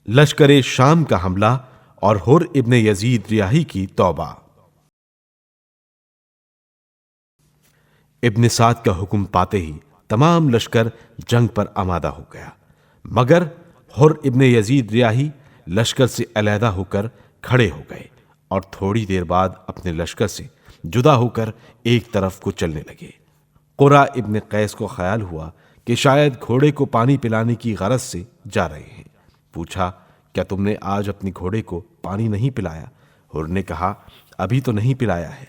لشکر شام کا حملہ اور حر ابن یزید ریاحی کی توبہ۔ ابن سعد کا حکم پاتے ہی تمام لشکر جنگ پر آمادہ ہو گیا، مگر حر ابن یزید ریاحی لشکر سے علیحدہ ہو کر کھڑے ہو گئے اور تھوڑی دیر بعد اپنے لشکر سے جدا ہو کر ایک طرف کو چلنے لگے۔ قرہ ابن قیس کو خیال ہوا کہ شاید گھوڑے کو پانی پلانے کی غرض سے جا رہے ہیں۔ پوچھا، کیا تم نے آج اپنی گھوڑے کو پانی نہیں پلایا؟ حر نے کہا، ابھی تو نہیں پلایا ہے،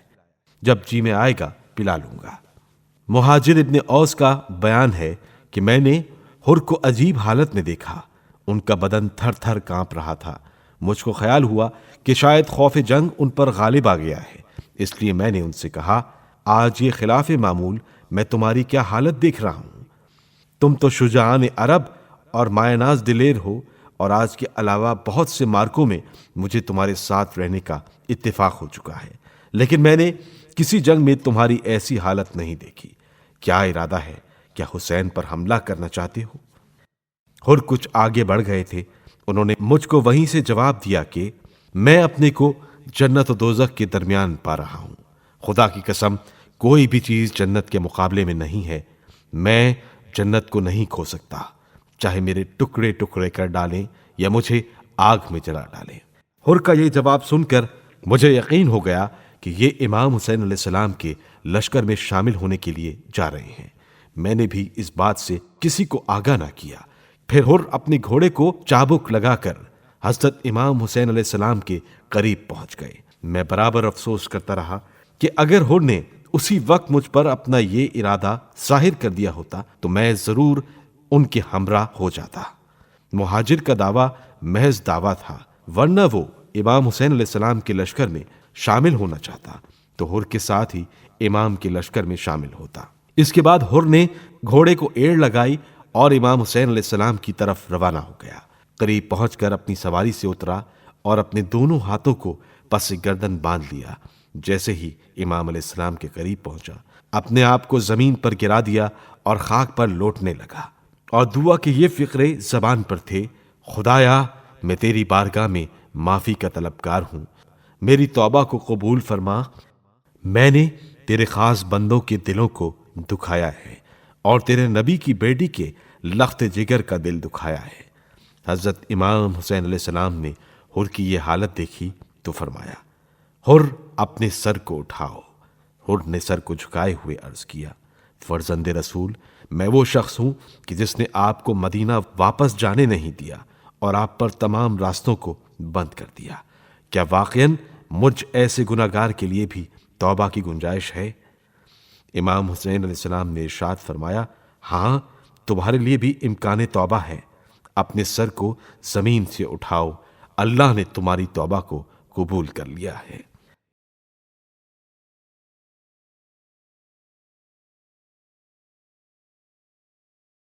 جب جی میں آئے گا پلا لوں گا۔ مہاجر ابن اوس کا بیان ہے کہ میں نے حر کو عجیب حالت میں دیکھا، ان کا بدن تھر تھر کانپ رہا تھا۔ مجھ کو خیال ہوا کہ شاید خوف جنگ ان پر غالب آ گیا ہے، اس لیے میں نے ان سے کہا، آج یہ خلاف معمول میں تمہاری کیا حالت دیکھ رہا ہوں؟ تم تو شجاعان عرب اور مایہ ناز دلیر ہو، اور آج کے علاوہ بہت سے مارکوں میں مجھے تمہارے ساتھ رہنے کا اتفاق ہو چکا ہے، لیکن میں نے کسی جنگ میں تمہاری ایسی حالت نہیں دیکھی۔ کیا ارادہ ہے؟ کیا حسین پر حملہ کرنا چاہتے ہو؟ حر کچھ آگے بڑھ گئے تھے، انہوں نے مجھ کو وہیں سے جواب دیا کہ میں اپنے کو جنت و دوزخ کے درمیان پا رہا ہوں، خدا کی قسم کوئی بھی چیز جنت کے مقابلے میں نہیں ہے، میں جنت کو نہیں کھو سکتا، چاہے میرے ٹکڑے ٹکڑے کر ڈالیں یا مجھے آگ میں جلا ڈالیں۔ حر کا یہ جواب سن کر مجھے یقین ہو گیا کہ یہ امام حسین علیہ السلام کے لشکر میں شامل ہونے کے لیے جا رہے ہیں۔ میں نے بھی اس بات سے کسی کو آگاہ نہ کیا۔ پھر حر اپنے گھوڑے کو چابک لگا کر حضرت امام حسین علیہ السلام کے قریب پہنچ گئے۔ میں برابر افسوس کرتا رہا کہ اگر حر نے اسی وقت مجھ پر اپنا یہ ارادہ ظاہر کر دیا ہوتا تو میں ضرور ان کے ہمراہ ہو جاتا۔ مہاجر کا دعویٰ محض دعویٰ تھا، ورنہ وہ امام حسین علیہ السلام کے لشکر میں شامل ہونا چاہتا تو حر کے ساتھ ہی امام کے لشکر میں شامل ہوتا۔ اس کے بعد حر نے گھوڑے کو ایڑ لگائی اور امام حسین علیہ السلام کی طرف روانہ ہو گیا۔ قریب پہنچ کر اپنی سواری سے اترا اور اپنے دونوں ہاتھوں کو پس گردن باندھ لیا۔ جیسے ہی امام علیہ السلام کے قریب پہنچا، اپنے آپ کو زمین پر گرا دیا اور خاک پر لوٹنے لگا، اور دعا کے یہ فقرے زبان پر تھے، خدایا میں تیری بارگاہ میں معافی کا طلبگار ہوں، میری توبہ کو قبول فرما، میں نے تیرے خاص بندوں کے دلوں کو دکھایا ہے اور تیرے نبی کی بیٹی کے لخت جگر کا دل دکھایا ہے۔ حضرت امام حسین علیہ السلام نے حر کی یہ حالت دیکھی تو فرمایا، حر اپنے سر کو اٹھاؤ۔ حر نے سر کو جھکائے ہوئے عرض کیا، فرزند رسول، میں وہ شخص ہوں کہ جس نے آپ کو مدینہ واپس جانے نہیں دیا اور آپ پر تمام راستوں کو بند کر دیا۔ کیا واقعاً مجھ ایسے گناہگار کے لیے بھی توبہ کی گنجائش ہے؟ امام حسین علیہ السلام نے ارشاد فرمایا، ہاں تمہارے لیے بھی امکان توبہ ہے، اپنے سر کو زمین سے اٹھاؤ، اللہ نے تمہاری توبہ کو قبول کر لیا ہے۔